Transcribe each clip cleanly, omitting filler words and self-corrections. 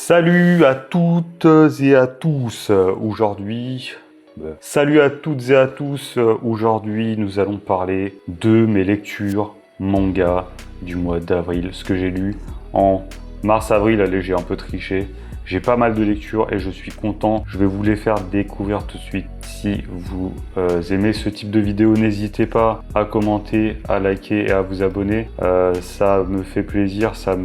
Salut à toutes et à tous. Aujourd'hui, nous allons parler de mes lectures manga du mois d'avril. Ce que j'ai lu en mars-avril, allez, j'ai un peu triché. J'ai pas mal de lectures et je suis content. Je vais vous les faire découvrir tout de suite. Si vous aimez ce type de vidéo, n'hésitez pas à commenter, à liker et à vous abonner. Ça me fait plaisir, ça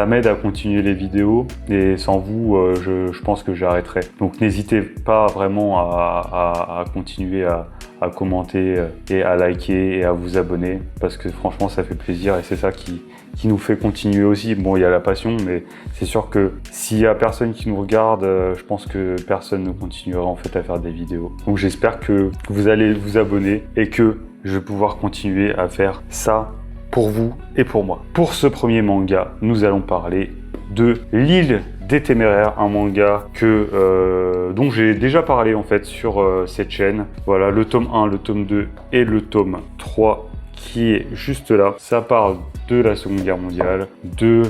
m'aide à continuer les vidéos. Et sans vous, je pense que j'arrêterai. Donc n'hésitez pas vraiment à continuer à commenter et à liker et à vous abonner. Parce que franchement, ça fait plaisir et c'est ça qui nous fait continuer aussi. Bon, il y a la passion, mais c'est sûr que s'il y a personne qui nous regarde, je pense que personne ne continuera en fait à faire des vidéos. Donc j'espère que vous allez vous abonner et que je vais pouvoir continuer à faire ça pour vous et pour moi. Pour ce premier manga, nous allons parler de L'Île des Téméraires, un manga dont j'ai déjà parlé en fait sur cette chaîne. Voilà, le tome 1, le tome 2 et le tome 3 qui est juste là. Ça parle de la Seconde Guerre mondiale, de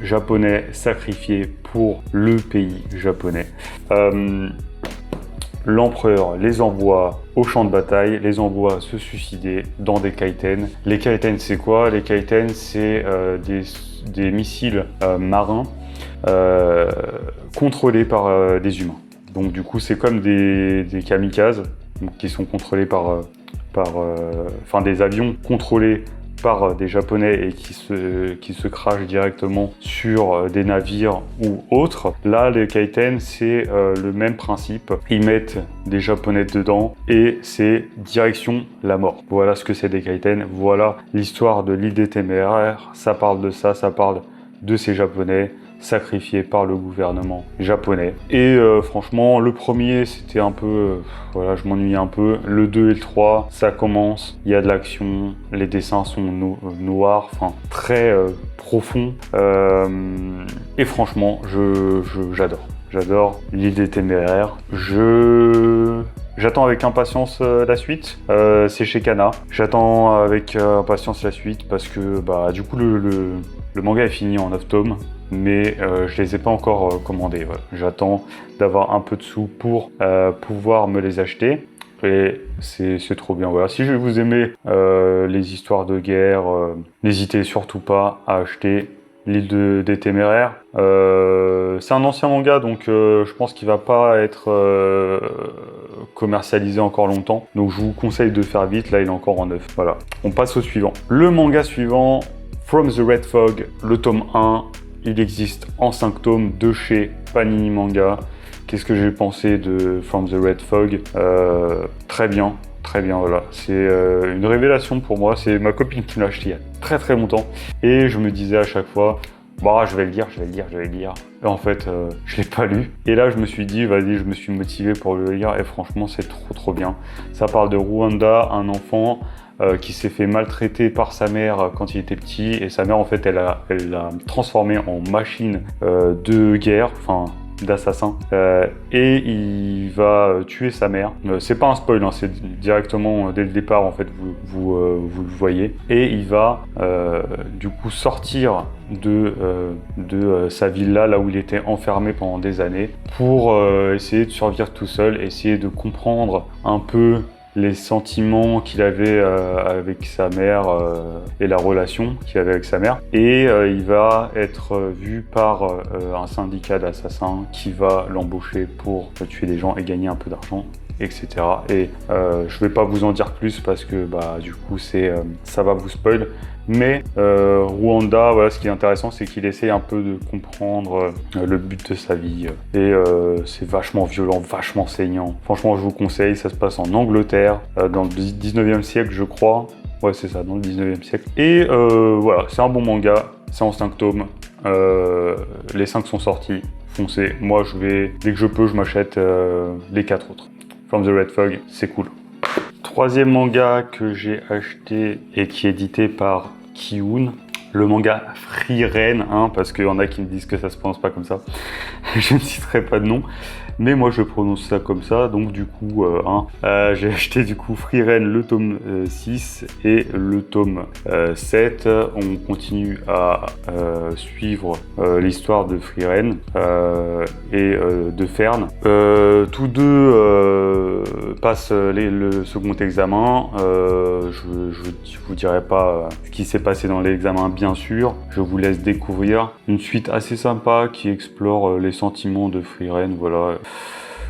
Japonais sacrifiés pour le pays japonais. L'empereur les envoie au champ de bataille, les envoie se suicider dans des kaiten. Les kaiten, c'est quoi? Les kaiten, c'est des missiles marins contrôlés par des humains. Donc du coup, c'est comme des kamikazes qui sont contrôlés par des avions contrôlés par des Japonais et qui se crachent directement sur des navires ou autres. Là, les kaiten, c'est le même principe. Ils mettent des Japonais dedans et c'est direction la mort. Voilà ce que c'est des kaiten. Voilà l'histoire de l'île des Téméraires. Ça parle de ça, ça parle de ces Japonais sacrifiés par le gouvernement japonais. Et franchement, le premier, c'était un peu... voilà, je m'ennuyais un peu. Le 2 et le 3, ça commence, il y a de l'action, les dessins sont noirs, enfin, très profonds. Et franchement, j'adore. J'adore l'île des Téméraires. J'attends avec impatience la suite. C'est chez Kana. J'attends avec impatience la suite parce que du coup le manga est fini en 9 tomes. Mais je les ai pas encore commandés. Voilà. J'attends d'avoir un peu de sous pour pouvoir me les acheter. Et c'est trop bien. Voilà. Si vous aimez les histoires de guerre, n'hésitez surtout pas à acheter L'Île des Téméraires. C'est un ancien manga, donc je pense qu'il va pas être commercialisé encore longtemps. Donc je vous conseille de faire vite. Là, il est encore en neuf. Voilà. On passe au suivant. Le manga suivant, From the Red Fog, le tome 1. Il existe en 5 tomes de chez Panini Manga. Qu'est-ce que j'ai pensé de From the Red Fog? Très bien, voilà. C'est une révélation pour moi. C'est ma copine qui me l'a acheté il y a très très longtemps. Et je me disais à chaque fois, je vais le lire. Et en fait, je l'ai pas lu. Et là, je me suis dit, vas-y, je me suis motivé pour le lire. Et franchement, c'est trop bien. Ça parle de Rwanda, un enfant qui s'est fait maltraiter par sa mère quand il était petit, et sa mère en fait elle l'a transformé en machine de guerre, enfin d'assassin, et il va tuer sa mère. C'est pas un spoil, hein, c'est directement dès le départ en fait, vous le voyez, et il va du coup sortir de sa villa, là où il était enfermé pendant des années, pour essayer de survivre tout seul, essayer de comprendre un peu les sentiments qu'il avait avec sa mère et la relation qu'il avait avec sa mère. Et il va être vu par un syndicat d'assassins qui va l'embaucher pour tuer des gens et gagner un peu d'argent, etc. Et je vais pas vous en dire plus parce que du coup ça va vous spoil. Mais Rwanda, voilà, ce qui est intéressant, c'est qu'il essaie un peu de comprendre le but de sa vie. Et c'est vachement violent, vachement saignant. Franchement, je vous conseille, ça se passe en Angleterre, dans le 19e siècle, je crois. Ouais, c'est ça, dans le 19e siècle. Et voilà, c'est un bon manga, c'est en 5 tomes. Les 5 sont sortis, foncez. Moi, dès que je peux, je m'achète les 4 autres. From the Red Fog, c'est cool. Troisième manga que j'ai acheté et qui est édité par Kiun, le manga Frieren, hein, parce qu'il y en a qui me disent que ça se prononce pas comme ça. Je ne citerai pas de nom, mais moi je prononce ça comme ça, donc du coup, j'ai acheté du coup Frieren le tome 6 et le tome 7. On continue à suivre l'histoire de Frieren et de Fern. Tous deux passent le second examen. Je vous dirai pas ce qui s'est passé dans l'examen, bien sûr. Je vous laisse découvrir une suite assez sympa qui explore les sentiments de Frieren. Voilà.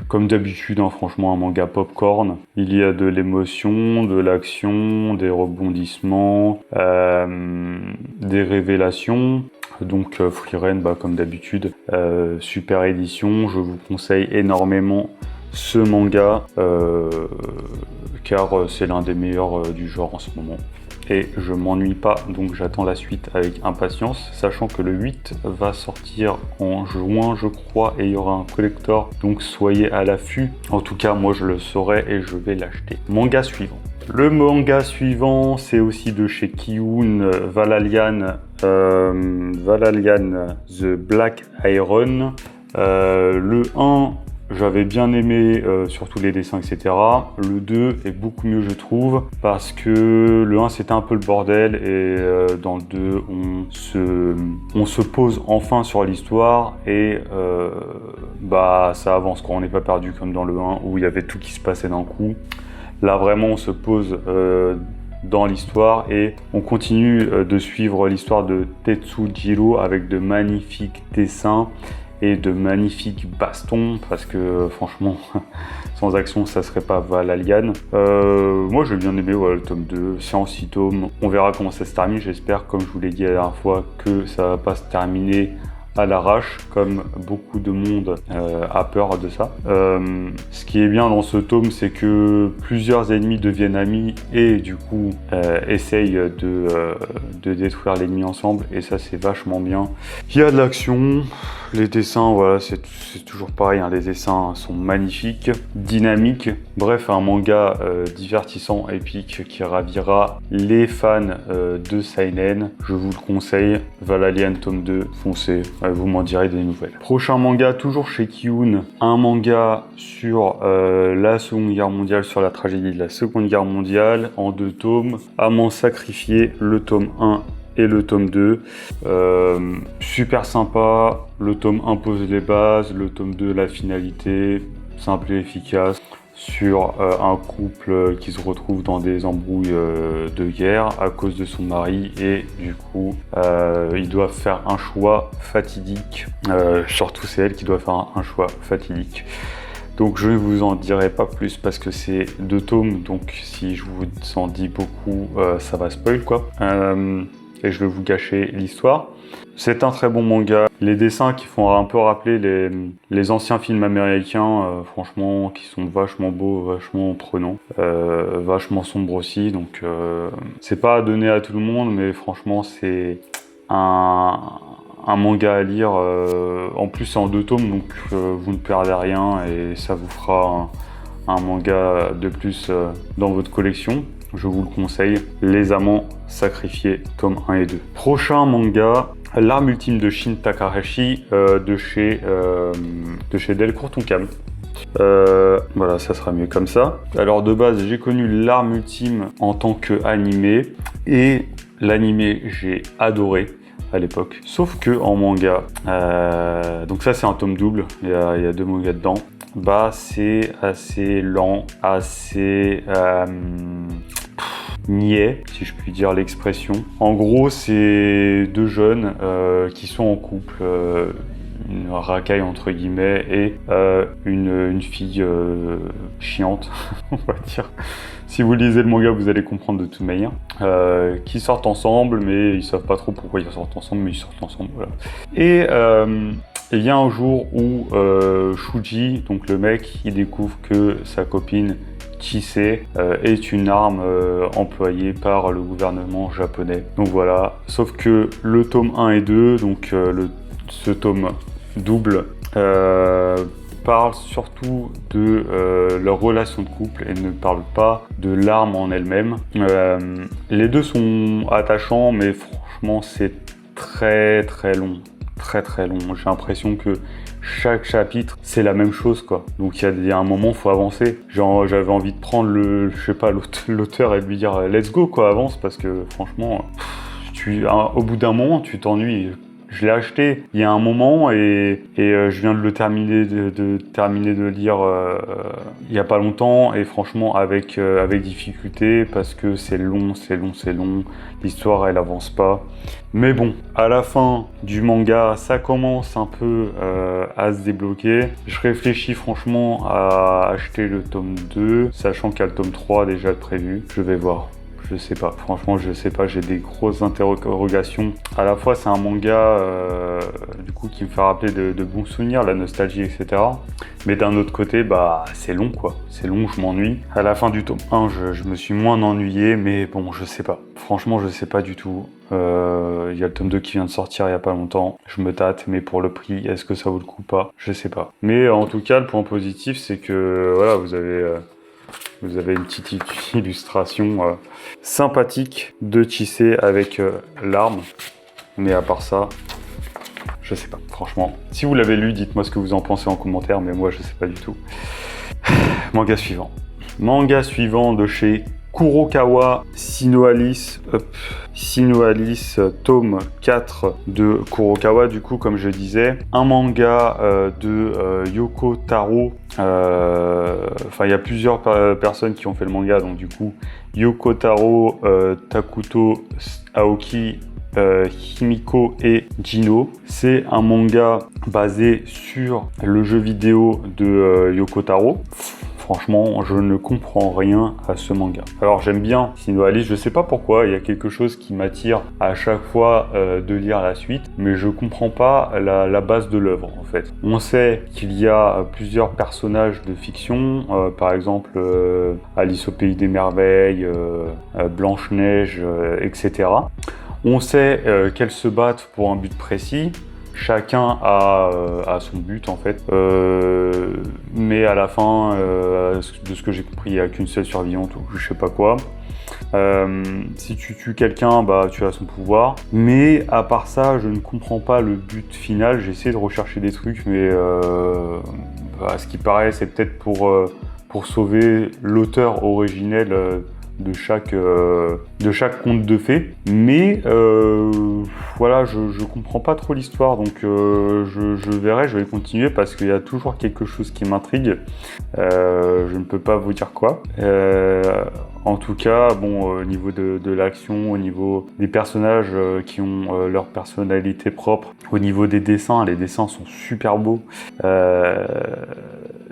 Comme d'habitude, hein, franchement, un manga popcorn. Il y a de l'émotion, de l'action, des rebondissements, des révélations. Donc Frieren, comme d'habitude, super édition. Je vous conseille énormément ce manga car c'est l'un des meilleurs du genre en ce moment. Et je m'ennuie pas, donc j'attends la suite avec impatience, sachant que le 8 va sortir en juin, je crois, et il y aura un collector, donc soyez à l'affût. En tout cas, moi je le saurai et je vais l'acheter. Manga suivant. Le manga suivant, c'est aussi de chez Kiun, Valalian The Black Iron. Le 1, j'avais bien aimé, surtout les dessins, etc. Le 2 est beaucoup mieux, je trouve, parce que le 1 c'était un peu le bordel et dans le 2 on se pose enfin sur l'histoire et ça avance, quoi. On n'est pas perdu comme dans le 1 où il y avait tout qui se passait d'un coup. Là vraiment on se pose dans l'histoire et on continue de suivre l'histoire de Tetsujiro avec de magnifiques dessins et de magnifiques bastons, parce que franchement sans action ça serait pas Valalian. Moi j'ai bien aimé le tome 2, c'est en 6 tomes, on verra comment ça se termine. J'espère, comme je vous l'ai dit la dernière fois, que ça va pas se terminer à l'arrache, comme beaucoup de monde a peur de ça. Ce qui est bien dans ce tome, c'est que plusieurs ennemis deviennent amis et du coup essayent de détruire l'ennemi ensemble, et ça c'est vachement bien. Il y a de l'action, les dessins, voilà, c'est toujours pareil, hein, les dessins sont magnifiques, dynamiques. Bref, un manga divertissant, épique, qui ravira les fans de Seinen. Je vous le conseille, Valalian tome 2, foncez, vous m'en direz des nouvelles. Prochain manga, toujours chez Kiun, un manga sur la Seconde Guerre mondiale, sur la tragédie de la Seconde Guerre mondiale, en 2 tomes. Amant sacrifié, le tome 1 et le tome 2. Super sympa, le tome 1 pose les bases, le tome 2 la finalité, simple et efficace, sur un couple qui se retrouve dans des embrouilles de guerre à cause de son mari, et du coup ils doivent faire un choix fatidique, surtout c'est elle qui doit faire un choix fatidique. Donc je ne vous en dirai pas plus parce que c'est 2 tomes, donc si je vous en dis beaucoup ça va spoil, quoi. Et je vais vous gâcher l'histoire. C'est un très bon manga. Les dessins qui font un peu rappeler les anciens films américains, franchement, qui sont vachement beaux, vachement prenants, vachement sombres aussi. Donc c'est pas à donner à tout le monde, mais franchement c'est un manga à lire. En plus c'est en 2 tomes, donc vous ne perdez rien et ça vous fera un manga de plus dans votre collection. Je vous le conseille, Les Amants Sacrifiés, tome 1 et 2. Prochain manga, L'arme ultime de Shin Takahashi, de chez Delcourt Tonkam. Voilà, ça sera mieux comme ça. Alors de base, j'ai connu L'arme ultime en tant qu'animé, et l'animé j'ai adoré à l'époque. Sauf que en manga, donc ça c'est un tome double, il y a 2 mangas dedans. C'est assez lent, assez niais, si je puis dire l'expression. En gros, c'est 2 jeunes qui sont en couple, une racaille entre guillemets, et une fille chiante, on va dire. Si vous lisez le manga, vous allez comprendre de toute manière. Qui sortent ensemble, mais ils savent pas trop pourquoi ils sortent ensemble, mais ils sortent ensemble, voilà. Et il y a un jour où Shuji, donc le mec, il découvre que sa copine Chise est une arme employée par le gouvernement japonais. Donc voilà, sauf que le tome 1 et 2, donc ce tome double, parle surtout de leur relation de couple et ne parle pas de l'arme en elle-même. Les deux sont attachants, mais franchement c'est très très long. Très très long. J'ai l'impression que chaque chapitre, c'est la même chose, quoi. Donc il y a un moment, faut avancer. Genre, j'avais envie de prendre l'auteur et de lui dire let's go, quoi, avance, parce que franchement, au bout d'un moment, tu t'ennuies. Je l'ai acheté il y a un moment et je viens de le terminer de lire il y a pas longtemps, et franchement avec difficulté, parce que c'est long. L'histoire, elle avance pas. Mais bon, à la fin du manga, ça commence un peu à se débloquer. Je réfléchis franchement à acheter le tome 2, sachant qu'il y a le tome 3 déjà prévu. Je vais voir. Je sais pas, franchement je sais pas, j'ai des grosses interrogations. À la fois c'est un manga du coup qui me fait rappeler de bons souvenirs, la nostalgie, etc. Mais d'un autre côté, bah c'est long, quoi. C'est long, je m'ennuie. À la fin du tome 1, je me suis moins ennuyé, mais bon, je sais pas. Franchement, je sais pas du tout. Il y a le tome 2 qui vient de sortir il y a pas longtemps. Je me tâte, mais pour le prix, est-ce que ça vaut le coup ou pas? Je sais pas. Mais en tout cas, le point positif, c'est que voilà, vous avez une petite illustration sympathique de tisser avec l'arme. Mais à part ça, je sais pas, franchement. Si vous l'avez lu, dites-moi ce que vous en pensez en commentaire, mais moi je sais pas du tout. Manga suivant. Manga suivant de chez Kurokawa Sinoalis, tome 4 de Kurokawa, du coup, comme je disais. Un manga de Yoko Taro. Enfin, il y a plusieurs personnes qui ont fait le manga, donc du coup, Yoko Taro, Takuto Aoki, Himiko et Jino. C'est un manga basé sur le jeu vidéo de Yoko Taro. Franchement, je ne comprends rien à ce manga. Alors j'aime bien Sinoalis, je sais pas pourquoi, il y a quelque chose qui m'attire à chaque fois de lire la suite, mais je comprends pas la base de l'œuvre en fait. On sait qu'il y a plusieurs personnages de fiction, par exemple Alice au Pays des Merveilles, Blanche-Neige, etc. On sait qu'elles se battent pour un but précis. Chacun a son but en fait, mais à la fin, de ce que j'ai compris, il n'y a qu'une seule survivante ou je sais pas quoi. Si tu tues quelqu'un, bah tu as son pouvoir. Mais à part ça, je ne comprends pas le but final. J'ai essayé de rechercher des trucs, mais à ce qui paraît, c'est peut-être pour sauver l'auteur originel de chaque conte de fées, mais voilà, je comprends pas trop l'histoire, donc je verrai, je vais continuer parce qu'il y a toujours quelque chose qui m'intrigue. Je ne peux pas vous dire quoi. En tout cas, bon, au niveau de l'action, au niveau des personnages qui ont leur personnalité propre, au niveau des dessins, les dessins sont super beaux.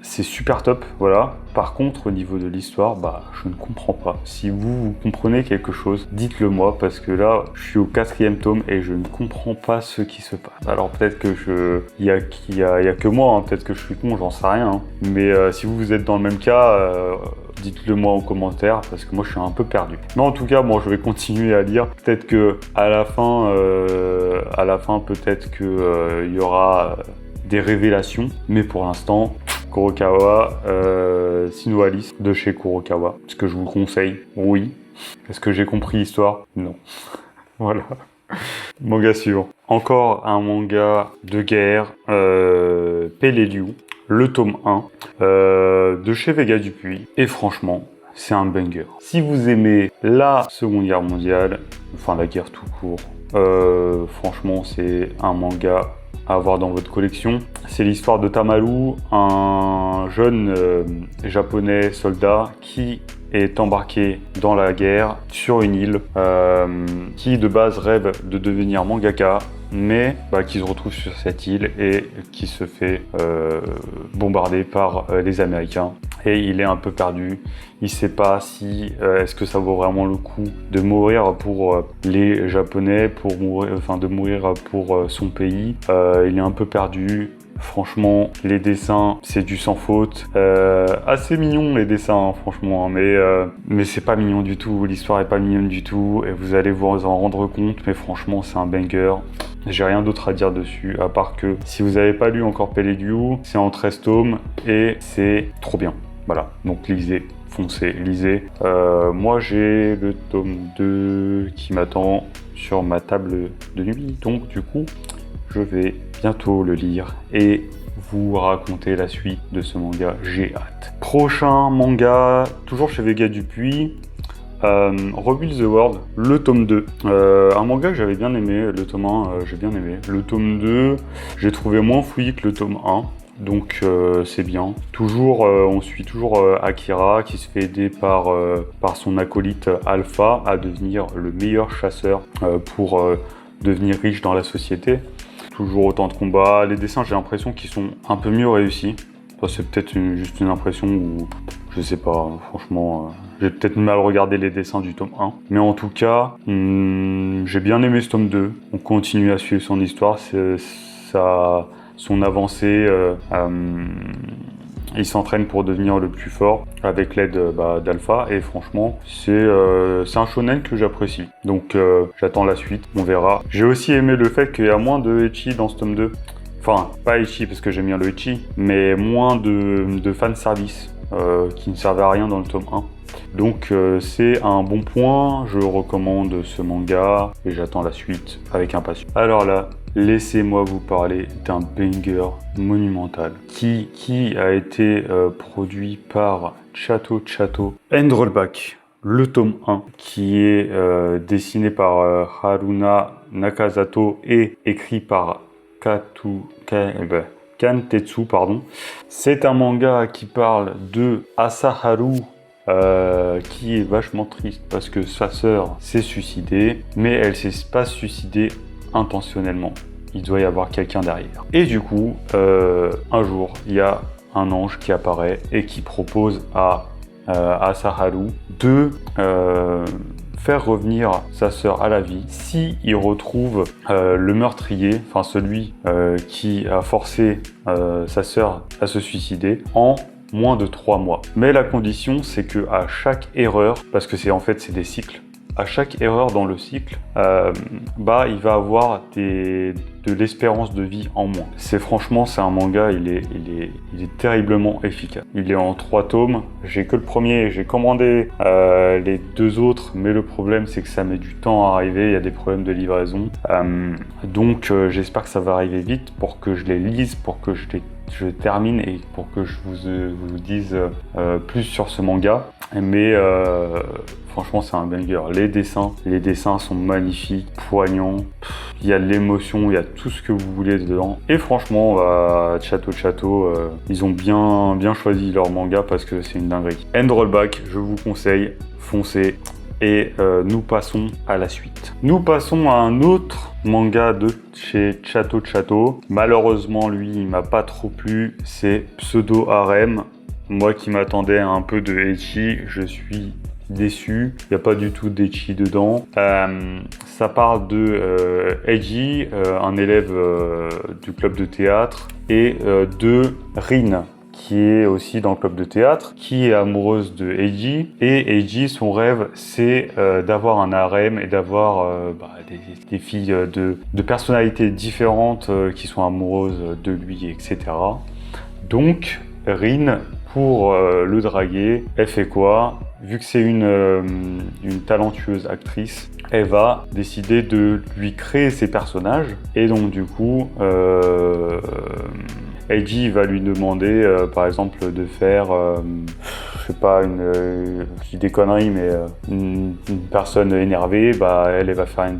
C'est super top, voilà. Par contre, au niveau de l'histoire, bah, je ne comprends pas. Si vous comprenez quelque chose, dites-le moi, parce que là, je suis au 4e tome et je ne comprends pas ce qui se passe. Alors peut-être que il y a que moi, hein. Peut-être que je suis con, j'en sais rien. Hein. Mais si vous êtes dans le même cas, dites-le moi en commentaire, parce que moi je suis un peu perdu. Mais en tout cas, bon, je vais continuer à lire. Peut-être que à la fin, peut-être que y aura des révélations. Mais pour l'instant, Kurokawa, Sinoalis de chez Kurokawa. Est-ce que je vous le conseille? Oui. Est-ce que j'ai compris l'histoire? Non. Voilà. Manga suivant. Encore un manga de guerre, Peleliu, le tome 1, de chez Vega Dupuis. Et franchement, c'est un banger. Si vous aimez la Seconde Guerre mondiale, enfin la guerre tout court, franchement, c'est un manga à avoir dans votre collection. C'est l'histoire de Tamaru, un jeune japonais soldat qui est embarqué dans la guerre sur une île, qui de base rêve de devenir mangaka, mais qui se retrouve sur cette île et qui se fait bombarder par les Américains. Et il est un peu perdu. Il ne sait pas si est-ce que ça vaut vraiment le coup de mourir pour les Japonais, de mourir pour son pays. Il est un peu perdu. Franchement, les dessins, c'est du sans faute. Assez mignon les dessins, hein, franchement, hein, mais c'est pas mignon du tout. L'histoire est pas mignonne du tout et vous allez vous en rendre compte. Mais franchement, c'est un banger. J'ai rien d'autre à dire dessus, à part que si vous n'avez pas lu encore Peleliu, c'est en 13 tomes et c'est trop bien. Voilà, donc lisez, foncez, lisez. Moi j'ai le tome 2 qui m'attend sur ma table de nuit, donc du coup je vais bientôt le lire et vous raconter la suite de ce manga, j'ai hâte. Prochain manga, toujours chez Vega Dupuis, Rebuild the World, le tome 2. Un manga que j'avais bien aimé, le tome 1 j'ai bien aimé. Le tome 2, j'ai trouvé moins fouillis que le tome 1. Donc c'est bien. Toujours, on suit toujours Akira qui se fait aider par son acolyte Alpha à devenir le meilleur chasseur pour devenir riche dans la société. Toujours autant de combats. Les dessins, j'ai l'impression qu'ils sont un peu mieux réussis. Enfin, c'est peut-être juste une impression ou je sais pas. Franchement, j'ai peut-être mal regardé les dessins du tome 1. Mais en tout cas, j'ai bien aimé ce tome 2. On continue à suivre son histoire. Son avancée, il s'entraîne pour devenir le plus fort avec l'aide d'Alpha et franchement c'est un shonen que j'apprécie, donc j'attends la suite, on verra. J'ai aussi aimé le fait qu'il y a moins de ecchi dans ce tome 2, enfin pas ecchi parce que j'aime bien le ecchi, mais moins de fanservice qui ne servait à rien dans le tome 1. Donc c'est un bon point, je recommande ce manga et j'attends la suite avec impatience. Alors là, laissez-moi vous parler d'un banger monumental qui a été produit par Chato and Rollback, le tome 1, qui est dessiné par Haruna Nakazato et écrit par Kantetsu, pardon. C'est un manga qui parle de Asaharu, qui est vachement triste parce que sa sœur s'est suicidée, mais elle s'est pas suicidée intentionnellement. Il doit y avoir quelqu'un derrière. Et du coup, un jour, il y a un ange qui apparaît et qui propose à Asaharu de faire revenir sa sœur à la vie si il retrouve le meurtrier, enfin celui qui a forcé sa sœur à se suicider en moins de 3 mois. Mais la condition, c'est que à chaque erreur, parce que c'est des cycles, à chaque erreur dans le cycle, il va avoir de l'espérance de vie en moins. C'est un manga, il est terriblement efficace. Il est en 3 tomes, j'ai que le premier, j'ai commandé les 2 autres, mais le problème c'est que ça met du temps à arriver, il y a des problèmes de livraison. Donc j'espère que ça va arriver vite pour que je les lise, pour que je termine et pour que je vous dise plus sur ce manga. Mais franchement c'est un banger. Les dessins sont magnifiques, poignants, il y a de l'émotion, il y a tout ce que vous voulez dedans. Et franchement, Chato, ils ont bien choisi leur manga parce que c'est une dinguerie. And Rollback, je vous conseille, foncez. Et nous passons à la suite. Nous passons à un autre manga de chez Chato. Malheureusement, lui, il m'a pas trop plu. C'est Pseudo Harem. Moi qui m'attendais à un peu de ecchi, je suis déçu. Il n'y a pas du tout d'ecchi dedans. Ça parle de Eiji, un élève du club de théâtre, et de Rin, qui est aussi dans le club de théâtre, qui est amoureuse de Eiji. Et Eiji, son rêve, c'est d'avoir un harem et d'avoir des filles de personnalités différentes qui sont amoureuses de lui, etc. Donc, Rin, pour le draguer, elle fait quoi? Vu que c'est une talentueuse actrice, elle va décider de lui créer ses personnages. Et donc, du coup, Eiji va lui demander, par exemple, de faire, je sais pas, je dis des conneries, mais une personne énervée, elle va faire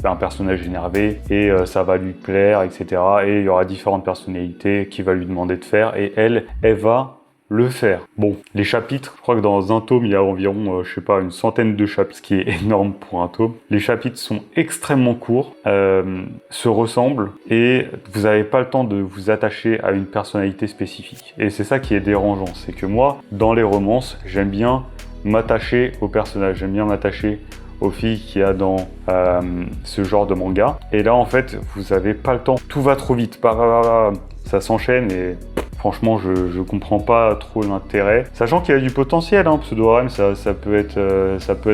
un personnage énervé et ça va lui plaire, etc. Et il y aura différentes personnalités qui va lui demander de faire et elle va le faire. Bon, les chapitres, je crois que dans un tome, il y a environ, une centaine de chapitres, ce qui est énorme pour un tome. Les chapitres sont extrêmement courts, se ressemblent et vous n'avez pas le temps de vous attacher à une personnalité spécifique. Et c'est ça qui est dérangeant, c'est que moi, dans les romances, j'aime bien m'attacher aux personnages, j'aime bien m'attacher aux filles qu'il y a dans ce genre de manga. Et là, en fait, vous n'avez pas le temps. Tout va trop vite. Ça s'enchaîne et Franchement, je comprends pas trop l'intérêt. Sachant qu'il y a du potentiel, hein, Pseudo-Harem, ça peut être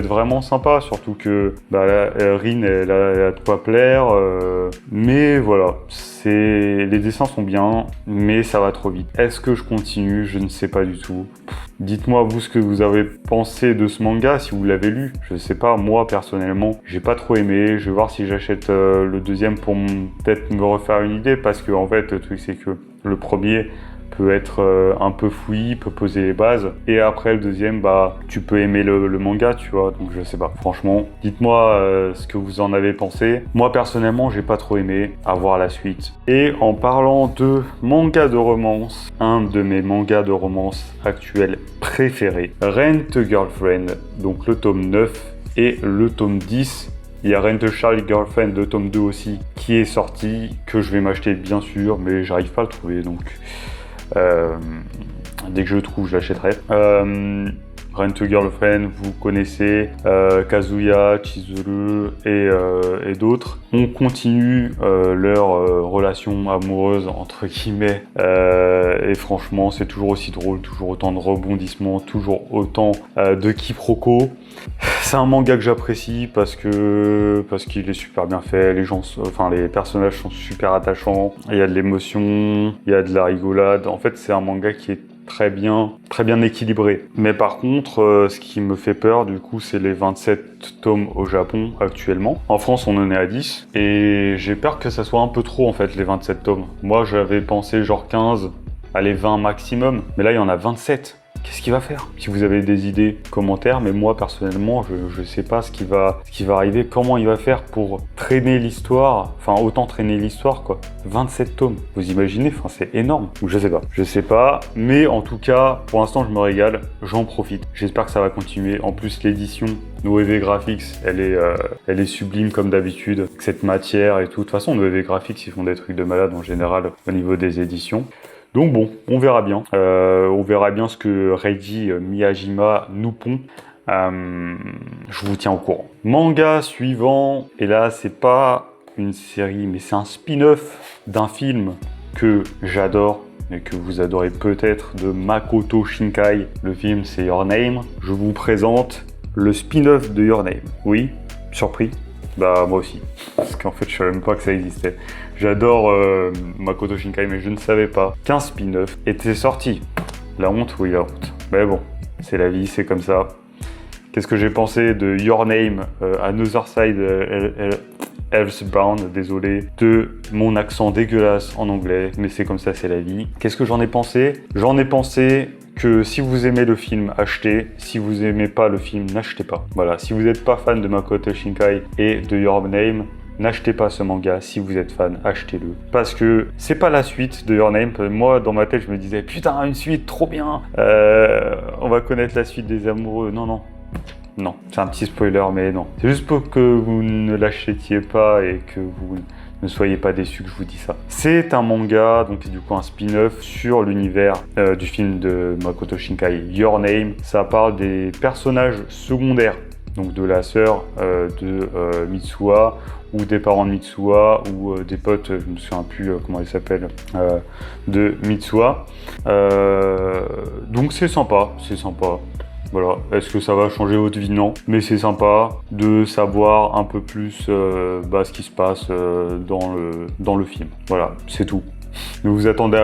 vraiment sympa. Surtout que Rin, elle a de quoi plaire. Mais voilà, les dessins sont bien, mais ça va trop vite. Est-ce que je continue? Je ne sais pas du tout. Dites-moi vous ce que vous avez pensé de ce manga, si vous l'avez lu. Je sais pas, moi personnellement, j'ai pas trop aimé. Je vais voir si j'achète le deuxième pour peut-être me refaire une idée, parce que en fait, le truc c'est que le premier peut être un peu fouillis, peut poser les bases, et après le deuxième, bah tu peux aimer le manga, tu vois. Donc je sais pas, franchement, dites-moi ce que vous en avez pensé. Moi personnellement, j'ai pas trop aimé. À voir la suite. Et en parlant de manga de romance, un de mes mangas de romance actuels préférés, Rent a Girlfriend, donc le tome 9 et le tome 10. Il y a Rent a Child Girlfriend, le tome 2 aussi, qui est sorti, que je vais m'acheter bien sûr, mais j'arrive pas à le trouver, donc dès que je le trouve, je l'achèterai. Rent a Girlfriend, vous connaissez, Kazuya, Chizuru et d'autres. On continue leur relation amoureuse, entre guillemets, et franchement, c'est toujours aussi drôle, toujours autant de rebondissements, toujours autant de quiproquos. C'est un manga que j'apprécie parce qu'il est super bien fait, les personnages sont super attachants, il y a de l'émotion, il y a de la rigolade. En fait, c'est un manga qui est très bien équilibré. Mais par contre, ce qui me fait peur, du coup, c'est les 27 tomes au Japon actuellement. En France, on en est à 10. Et j'ai peur que ça soit un peu trop, en fait, les 27 tomes. Moi, j'avais pensé genre 15, allez, 20 maximum. Mais là, il y en a 27. Qu'est-ce qu'il va faire? Si vous avez des idées, commentaires, mais moi personnellement, je sais pas ce qui va arriver, comment il va faire pour traîner l'histoire, enfin autant traîner l'histoire quoi. 27 tomes, vous imaginez? Enfin c'est énorme. Je sais pas, mais en tout cas, pour l'instant je me régale, j'en profite. J'espère que ça va continuer. En plus l'édition Noévé Graphics, elle est sublime comme d'habitude, cette matière et tout. De toute façon, Noévé Graphics, ils font des trucs de malade en général au niveau des éditions. Donc bon, on verra bien. On verra bien ce que Reiji Miyajima nous pond. Je vous tiens au courant. Manga suivant, et là c'est pas une série, mais c'est un spin-off d'un film que j'adore et que vous adorez peut-être, de Makoto Shinkai. Le film c'est Your Name. Je vous présente le spin-off de Your Name. Oui, surpris? Bah moi aussi, parce qu'en fait je savais même pas que ça existait. J'adore Makoto Shinkai, mais je ne savais pas qu'un spin-off était sorti. La honte, oui la honte. Mais bon, c'est la vie, c'est comme ça. Qu'est-ce que j'ai pensé de Your Name, Another Side Earthbound, désolé, de mon accent dégueulasse en anglais, mais c'est comme ça, c'est la vie. Qu'est-ce que j'en ai pensé? J'en ai pensé que si vous aimez le film, achetez. Si vous aimez pas le film, n'achetez pas. Voilà, si vous n'êtes pas fan de Makoto Shinkai et de Your Name, n'achetez pas ce manga. Si vous êtes fan, achetez-le. Parce que c'est pas la suite de Your Name. Moi, dans ma tête, je me disais, putain, une suite, trop bien. On va connaître la suite des amoureux. Non. Non, c'est un petit spoiler, mais non. C'est juste pour que vous ne l'achetiez pas et que vous ne soyez pas déçus que je vous dis ça. C'est un manga, donc c'est du coup un spin-off sur l'univers du film de Makoto Shinkai, Your Name. Ça parle des personnages secondaires, donc de la sœur de Mitsuha, ou des parents de Mitsuha, ou des potes, je me souviens plus comment ils s'appellent, de Mitsuha. Donc c'est sympa. Voilà, est-ce que ça va changer votre vie? Non, mais c'est sympa de savoir un peu plus ce qui se passe dans le film. Voilà, c'est tout. Ne vous attendez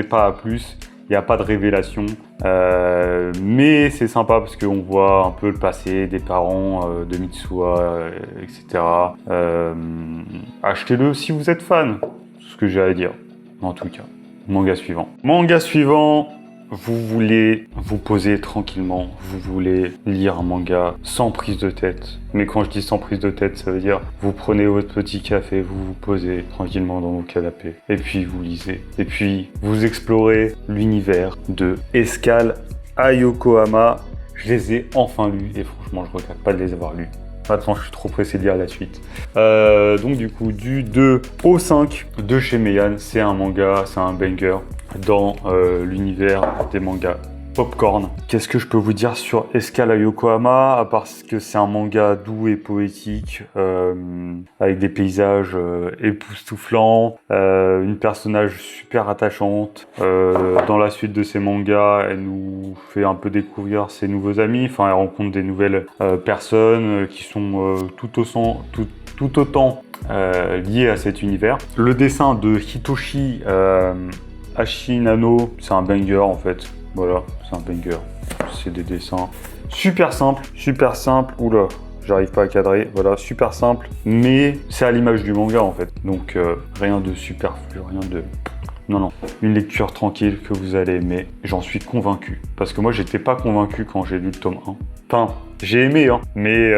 pas à plus. Il n'y a pas de révélation, mais c'est sympa parce qu'on voit un peu le passé des parents de Mitsuha, etc. Achetez-le si vous êtes fan, c'est ce que j'ai à dire. En tout cas, manga suivant. Vous voulez vous poser tranquillement, vous voulez lire un manga sans prise de tête. Mais quand je dis sans prise de tête, ça veut dire vous prenez votre petit café, vous vous posez tranquillement dans vos canapés, et puis vous lisez. Et puis vous explorez l'univers de Escale à Yokohama. Je les ai enfin lus, et franchement je regrette pas de les avoir lus. Attends, je suis trop pressé de lire la suite. Donc du coup, du 2 au 5 de chez Meian, c'est un manga, c'est un banger dans l'univers des mangas popcorn. Qu'est-ce que je peux vous dire sur Escala Yokohama, à part que c'est un manga doux et poétique, avec des paysages époustouflants, une personnage super attachante. Dans la suite de ces mangas, elle nous fait un peu découvrir ses nouveaux amis, enfin elle rencontre des nouvelles personnes qui sont tout autant liées à cet univers. Le dessin de Hitoshi Ashinano, c'est un banger en fait. Voilà, c'est un banger. C'est des dessins super simples. Oula, j'arrive pas à cadrer. Voilà, super simple, mais c'est à l'image du manga en fait. Donc rien de superflu, rien de... Non, une lecture tranquille que vous allez aimer. J'en suis convaincu. Parce que moi, j'étais pas convaincu quand j'ai lu le tome 1. Enfin, j'ai aimé, hein, mais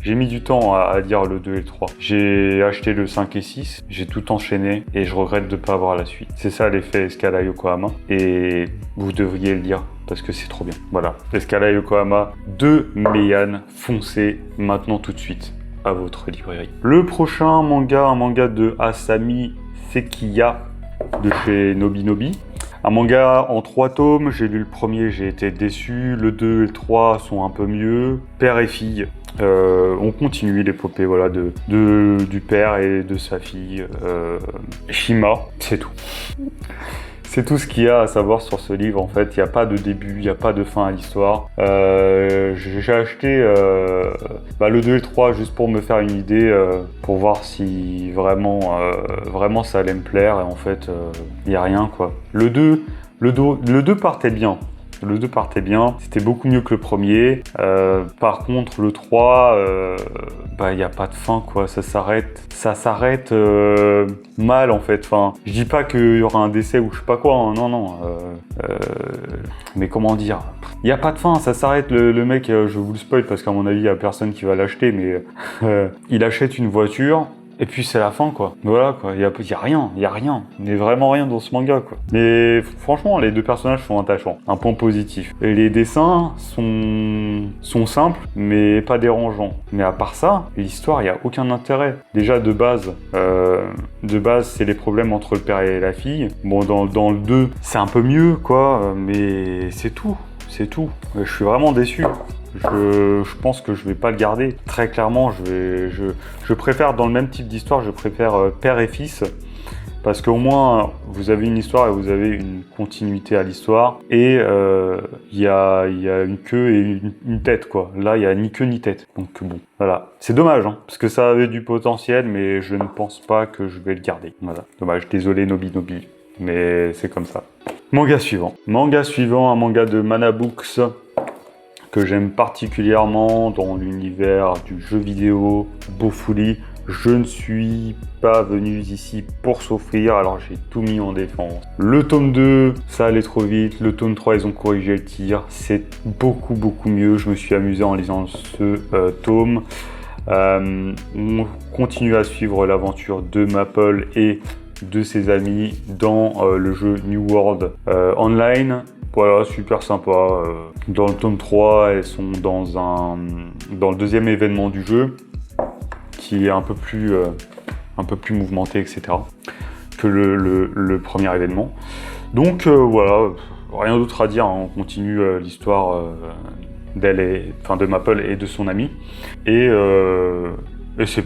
j'ai mis du temps à lire le 2 et le 3. J'ai acheté le 5 et 6, j'ai tout enchaîné et je regrette de ne pas avoir la suite. C'est ça l'effet Escala Yokohama et vous devriez le lire parce que c'est trop bien. Voilà, Escala Yokohama de Meian, foncez maintenant tout de suite à votre librairie. Le prochain manga, un manga de Asami Sekiya de chez Nobinobi. Un manga en 3 tomes, j'ai lu le premier, j'ai été déçu, le 2 et le 3 sont un peu mieux. Père et fille, on continue l'épopée voilà, du père et de sa fille, Shima, c'est tout. C'est tout ce qu'il y a à savoir sur ce livre en fait, il n'y a pas de début, il n'y a pas de fin à l'histoire. J'ai acheté le 2 et le 3 juste pour me faire une idée, pour voir si vraiment ça allait me plaire et en fait il n'y a rien quoi. Le 2 partait bien. Le 2 partait bien, c'était beaucoup mieux que le premier. Par contre, le 3, il n'y a pas de fin, quoi. Ça s'arrête mal, en fait. Enfin, je dis pas qu'il y aura un décès ou je sais pas quoi, hein. Non. Mais comment dire? Il n'y a pas de fin, ça s'arrête. Le mec, je vous le spoil parce qu'à mon avis, il n'y a personne qui va l'acheter, mais il achète une voiture. Et puis c'est la fin quoi. Voilà quoi, il y a rien. Il n'y a vraiment rien dans ce manga quoi. Mais franchement, les deux personnages sont attachants. Un point positif. Et les dessins sont simples, mais pas dérangeants. Mais à part ça, l'histoire, il n'y a aucun intérêt. Déjà de base, c'est les problèmes entre le père et la fille. Bon, dans le 2, c'est un peu mieux quoi, mais c'est tout. C'est tout. Je suis vraiment déçu. Je pense que je vais pas le garder. Très clairement, je préfère dans le même type d'histoire, je préfère père et fils. Parce qu'au moins, vous avez une histoire et vous avez une continuité à l'histoire. Et il y a une queue et une tête, quoi. Là, il n'y a ni queue ni tête. Donc bon, voilà. C'est dommage, hein, parce que ça avait du potentiel, mais je ne pense pas que je vais le garder. Voilà. Dommage, désolé Nobinobi, mais c'est comme ça. Manga suivant, un manga de Mana Books, que j'aime particulièrement dans l'univers du jeu vidéo, Bofuli. Je ne suis pas venu ici pour souffrir, alors j'ai tout mis en défense. Le tome 2, ça allait trop vite. Le tome 3, ils ont corrigé le tir. C'est beaucoup mieux. Je me suis amusé en lisant ce tome. On continue à suivre l'aventure de Maple et de ses amis dans le jeu New World Online. Voilà, super sympa. Dans le tome 3, elles sont dans le deuxième événement du jeu, qui est un peu plus mouvementé, etc. que le premier événement. Donc voilà, rien d'autre à dire, hein. On continue l'histoire de Maple et de son ami. Et c'est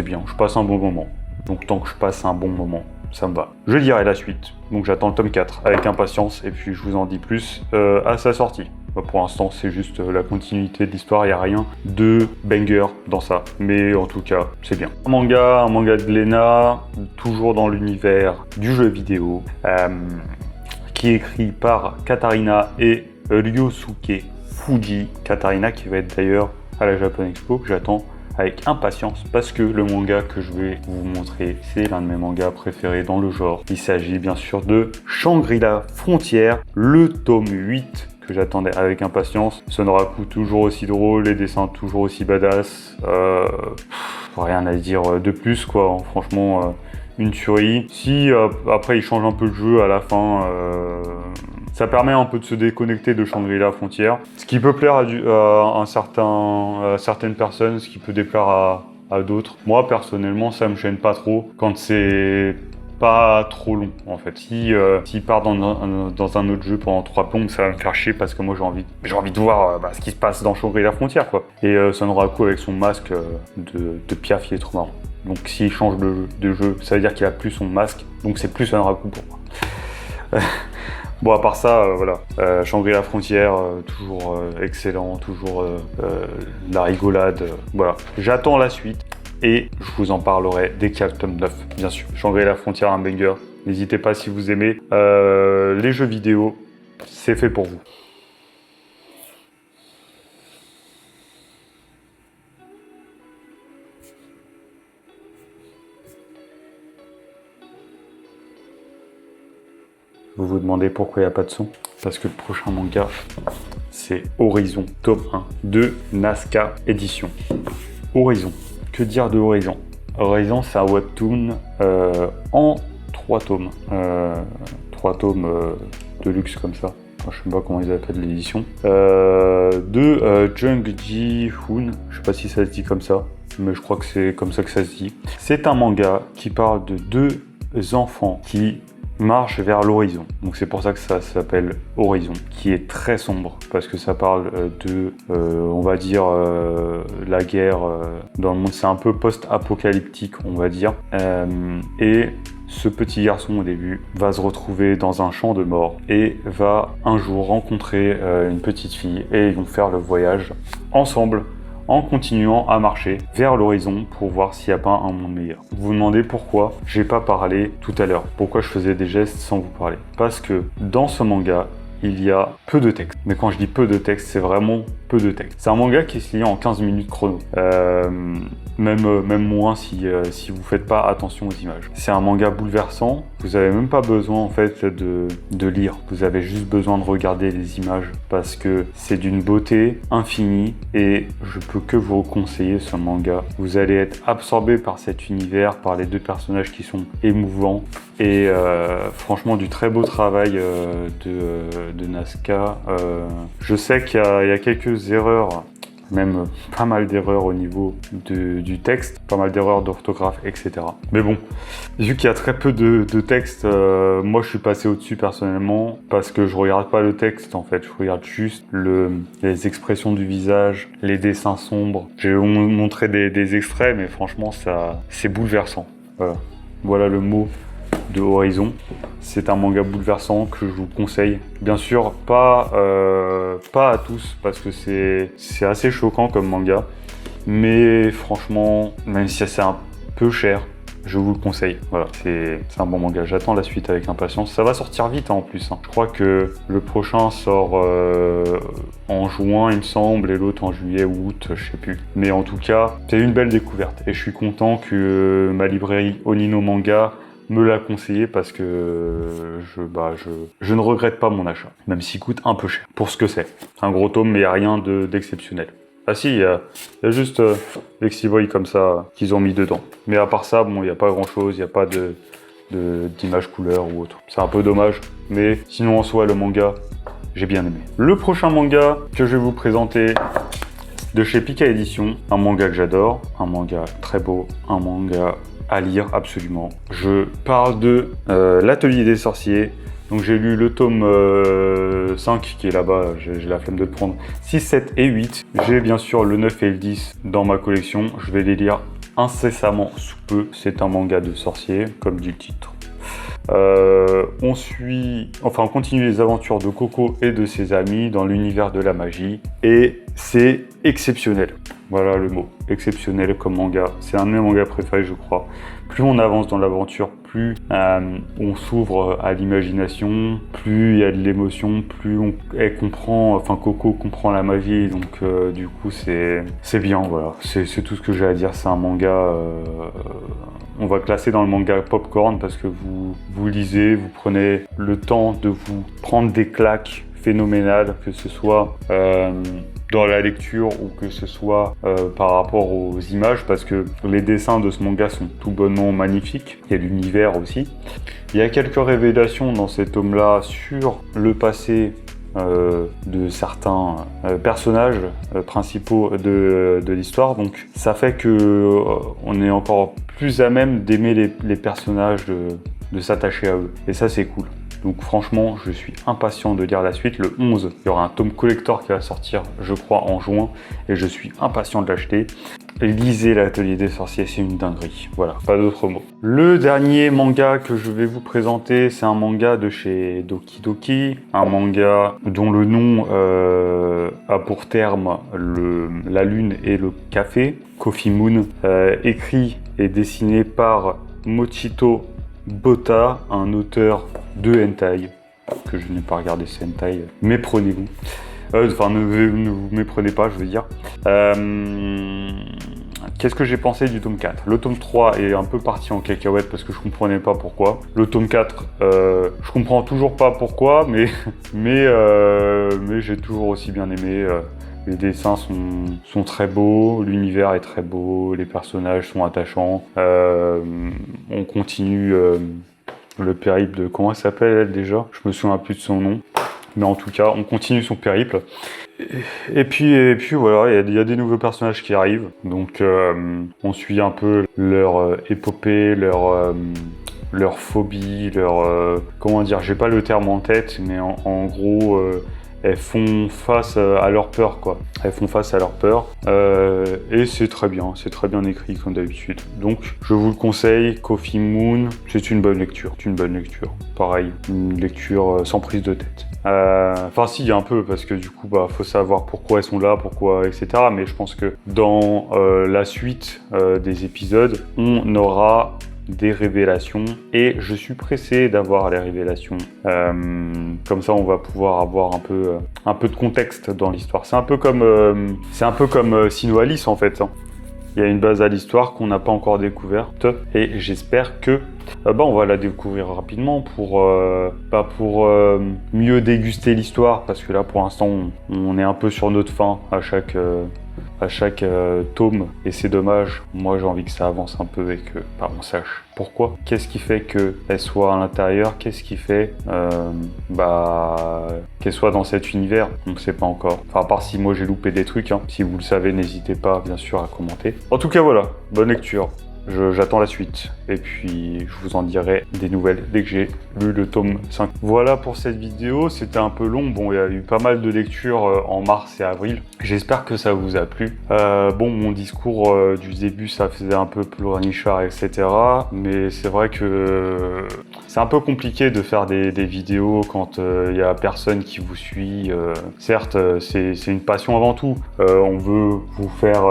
bien, je passe un bon moment. Donc tant que je passe un bon moment, ça me va. Je lirai la suite, donc j'attends le tome 4 avec impatience et puis je vous en dis plus à sa sortie. Pour l'instant, c'est juste la continuité de l'histoire, il n'y a rien de banger dans ça. Mais en tout cas, c'est bien. Un manga de Glénat, toujours dans l'univers du jeu vidéo, qui est écrit par Katarina et Ryosuke Fuji. Katarina qui va être d'ailleurs à la Japan Expo, que j'attends avec impatience parce que le manga que je vais vous montrer, c'est l'un de mes mangas préférés dans le genre. Il s'agit bien sûr de Shangri-La Frontière, le tome 8 que j'attendais avec impatience. Sonoraku toujours aussi drôle, les dessins toujours aussi badass. Rien à dire de plus quoi, franchement une tuerie. Si après il change un peu le jeu à la fin, ça permet un peu de se déconnecter de Shangri-La Frontière. Ce qui peut plaire à certaines personnes, ce qui peut déplaire à d'autres. Moi personnellement ça me gêne pas trop quand c'est pas trop long en fait. S'il part dans un autre jeu pendant 3 plombes, ça va me faire chier parce que moi j'ai envie de voir ce qui se passe dans Shangri-La Frontière quoi. Et Sanraku avec son masque de Piaf, il est trop marrant. Donc s'il change de jeu, ça veut dire qu'il a plus son masque, donc c'est plus Sanraku pour moi. Bon, à part ça, voilà, Shangri-La Frontière, toujours excellent, toujours la rigolade, voilà. J'attends la suite et je vous en parlerai dès qu'il y a le tome 9, bien sûr. Shangri-La Frontière, un banger, n'hésitez pas si vous aimez. Les jeux vidéo, c'est fait pour vous. Vous vous demandez pourquoi il n'y a pas de son? Parce que le prochain manga, c'est Horizon, tome 1 de Nazca Édition. Horizon, que dire de Horizon? Horizon, c'est un webtoon en 3 tomes. 3 tomes de luxe comme ça. Enfin, je sais pas comment ils appellent l'édition. De Jung Ji-hoon, je sais pas si ça se dit comme ça, mais je crois que c'est comme ça que ça se dit. C'est un manga qui parle de 2 enfants qui marche vers l'horizon. Donc c'est pour ça que ça s'appelle Horizon, qui est très sombre, parce que ça parle on va dire, la guerre dans le monde. C'est un peu post-apocalyptique, on va dire. Et ce petit garçon, au début, va se retrouver dans un champ de mort et va un jour rencontrer une petite fille, et ils vont faire le voyage ensemble, en continuant à marcher vers l'horizon pour voir s'il n'y a pas un monde meilleur. Vous vous demandez pourquoi j'ai pas parlé tout à l'heure, pourquoi je faisais des gestes sans vous parler. Parce que dans ce manga, il y a peu de texte. Mais quand je dis peu de texte, c'est vraiment peu de texte. C'est un manga qui se lit en 15 minutes chrono. Même moins si vous faites pas attention aux images. C'est un manga bouleversant. Vous n'avez même pas besoin en fait de lire. Vous avez juste besoin de regarder les images parce que c'est d'une beauté infinie et je peux que vous conseiller ce manga. Vous allez être absorbé par cet univers, par les 2 personnages qui sont émouvants et franchement du très beau travail de Nazca. Je sais qu'il y a quelques erreurs, même pas mal d'erreurs au niveau du texte, pas mal d'erreurs d'orthographe, etc. Mais bon, vu qu'il y a très peu de texte, moi je suis passé au-dessus personnellement, parce que je regarde pas le texte en fait, je regarde juste les expressions du visage, les dessins sombres. J'ai montré des extraits, mais franchement c'est bouleversant. Voilà le mot de Horizon. C'est un manga bouleversant que je vous conseille. Bien sûr, pas à tous, parce que c'est assez choquant comme manga. Mais franchement, même si c'est un peu cher, je vous le conseille. Voilà, c'est un bon manga. J'attends la suite avec impatience. Ça va sortir vite en plus. Je crois que le prochain sort en juin, il me semble, et l'autre en juillet ou août, je sais plus. Mais en tout cas, c'est une belle découverte. Et je suis content que ma librairie Onino Manga me l'a conseillé parce que je ne regrette pas mon achat, même s'il coûte un peu cher pour ce que c'est. Un gros tome, mais il n'y a rien d'exceptionnel. Ah si, il y a juste Lexivoy comme ça qu'ils ont mis dedans. Mais à part ça, bon, il n'y a pas grand chose, il n'y a pas d'image couleur ou autre. C'est un peu dommage, mais sinon en soi, le manga, j'ai bien aimé. Le prochain manga que je vais vous présenter, de chez Pika Édition, un manga que j'adore, un manga très beau, un manga à lire absolument. Je parle de l'Atelier des Sorciers. Donc j'ai lu le tome 5 qui est là-bas, j'ai la flemme de le prendre. 6, 7 et 8. J'ai bien sûr le 9 et le 10 dans ma collection. Je vais les lire incessamment sous peu. C'est un manga de sorciers, comme dit le titre. On continue les aventures de Coco et de ses amis dans l'univers de la magie. Et c'est exceptionnel. Voilà le mot, exceptionnel comme manga. C'est un de mes mangas préférés, je crois. Plus on avance dans l'aventure, plus on s'ouvre à l'imagination, plus il y a de l'émotion, plus Coco comprend la magie. Donc du coup, c'est bien, voilà. C'est tout ce que j'ai à dire. C'est un manga... on va classer dans le manga popcorn parce que vous lisez, vous prenez le temps de vous prendre des claques phénoménales, que ce soit dans la lecture ou que ce soit par rapport aux images, parce que les dessins de ce manga sont tout bonnement magnifiques. Il y a l'univers aussi. Il y a quelques révélations dans cet tome-là sur le passé de certains personnages principaux de l'histoire. Donc ça fait que on est encore plus à même d'aimer les personnages de s'attacher à eux. Et ça, c'est cool. Donc franchement, je suis impatient de lire la suite. Le 11, il y aura un tome collector qui va sortir, je crois, en juin. Et je suis impatient de l'acheter. Lisez l'Atelier des Sorciers, c'est une dinguerie. Voilà, pas d'autres mots. Le dernier manga que je vais vous présenter, c'est un manga de chez Doki Doki. Un manga dont le nom a pour terme la lune et le café. Coffee Moon, écrit et dessiné par Mochito Bota, un auteur de hentai, que je n'ai pas regardé ce hentai, méprenez-vous. Enfin, ne vous méprenez pas, je veux dire. Qu'est-ce que j'ai pensé du tome 4? Le tome 3 est un peu parti en cacahuète parce que je comprenais pas pourquoi. Le tome 4, je comprends toujours pas pourquoi, mais j'ai toujours aussi bien aimé. Les dessins sont très beaux, l'univers est très beau, les personnages sont attachants. On continue le périple de... Comment elle s'appelle elle déjà? Je me souviens plus de son nom. Mais en tout cas, on continue son périple. Et puis voilà, il y a des nouveaux personnages qui arrivent. Donc on suit un peu leur épopée, leur phobie, comment dire, j'ai pas le terme en tête, mais en gros... elles font face à leur peur, quoi. Elles font face à leur peur. Et c'est très bien écrit comme d'habitude. Donc, je vous le conseille, Coffee Moon, c'est une bonne lecture. C'est une bonne lecture. Pareil, une lecture sans prise de tête. Enfin, si, un peu, parce que du coup, faut savoir pourquoi elles sont là, pourquoi, etc. Mais je pense que dans la suite des épisodes, on aura des révélations et je suis pressé d'avoir les révélations. Comme ça, on va pouvoir avoir un peu de contexte dans l'histoire. C'est un peu comme Sino Alice en fait. Il y a une base à l'histoire qu'on n'a pas encore découverte et j'espère que on va la découvrir rapidement pour mieux déguster l'histoire, parce que là pour l'instant on est un peu sur notre faim à chaque tome et c'est dommage. Moi j'ai envie que ça avance un peu et que on sache pourquoi, qu'est-ce qui fait qu'elle soit à l'intérieur, qu'est-ce qui fait qu'elle soit dans cet univers, on ne sait pas encore. Enfin, à part si moi j'ai loupé des trucs, hein. Si vous le savez, n'hésitez pas bien sûr à commenter. En tout cas voilà, bonne lecture. J'attends la suite et puis je vous en dirai des nouvelles dès que j'ai lu le tome 5. Voilà pour cette vidéo, c'était un peu long. Bon, il y a eu pas mal de lectures en mars et avril. J'espère que ça vous a plu. Mon discours du début, ça faisait un peu pleurnichard, etc. Mais c'est vrai que c'est un peu compliqué de faire des vidéos quand il y a personne qui vous suit. Certes, c'est une passion avant tout. On veut vous faire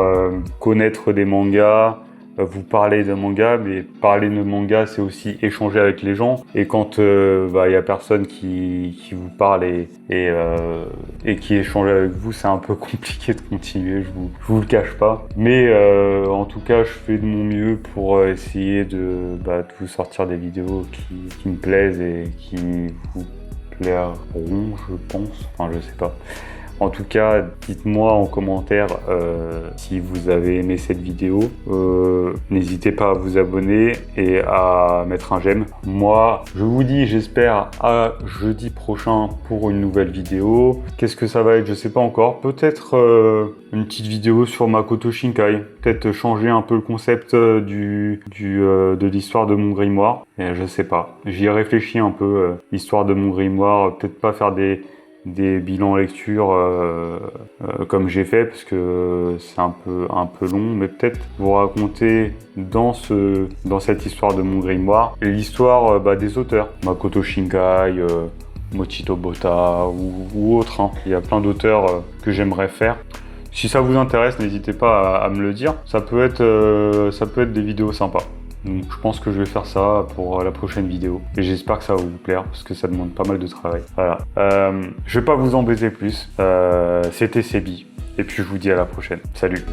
connaître des mangas, vous parler de manga, mais parler de manga, c'est aussi échanger avec les gens. Et quand y a personne qui vous parle et qui échange avec vous, c'est un peu compliqué de continuer, je vous le cache pas. Mais en tout cas, je fais de mon mieux pour essayer de vous sortir des vidéos qui me plaisent et qui vous plairont, je pense. Enfin, je sais pas. En tout cas, dites-moi en commentaire si vous avez aimé cette vidéo. N'hésitez pas à vous abonner et à mettre un j'aime. Moi, je vous dis, j'espère à jeudi prochain pour une nouvelle vidéo. Qu'est-ce que ça va être? Je sais pas encore. Peut-être une petite vidéo sur Makoto Shinkai. Peut-être changer un peu le concept de l'histoire de mon grimoire. Et je sais pas. J'y ai réfléchi un peu. L'histoire de mon grimoire. Peut-être pas faire des bilans lecture comme j'ai fait, parce que c'est un peu long, mais peut-être vous raconter dans cette histoire de mon grimoire l'histoire des auteurs, Makoto Shinkai, Mochito Bota ou autres, hein. Il y a plein d'auteurs que j'aimerais faire. Si ça vous intéresse, n'hésitez pas à me le dire. Ça peut être des vidéos sympas. Donc je pense que je vais faire ça pour la prochaine vidéo. Et j'espère que ça va vous plaire, parce que ça demande pas mal de travail. Voilà. Je vais pas vous embêter plus. C'était Sebi. Et puis je vous dis à la prochaine. Salut.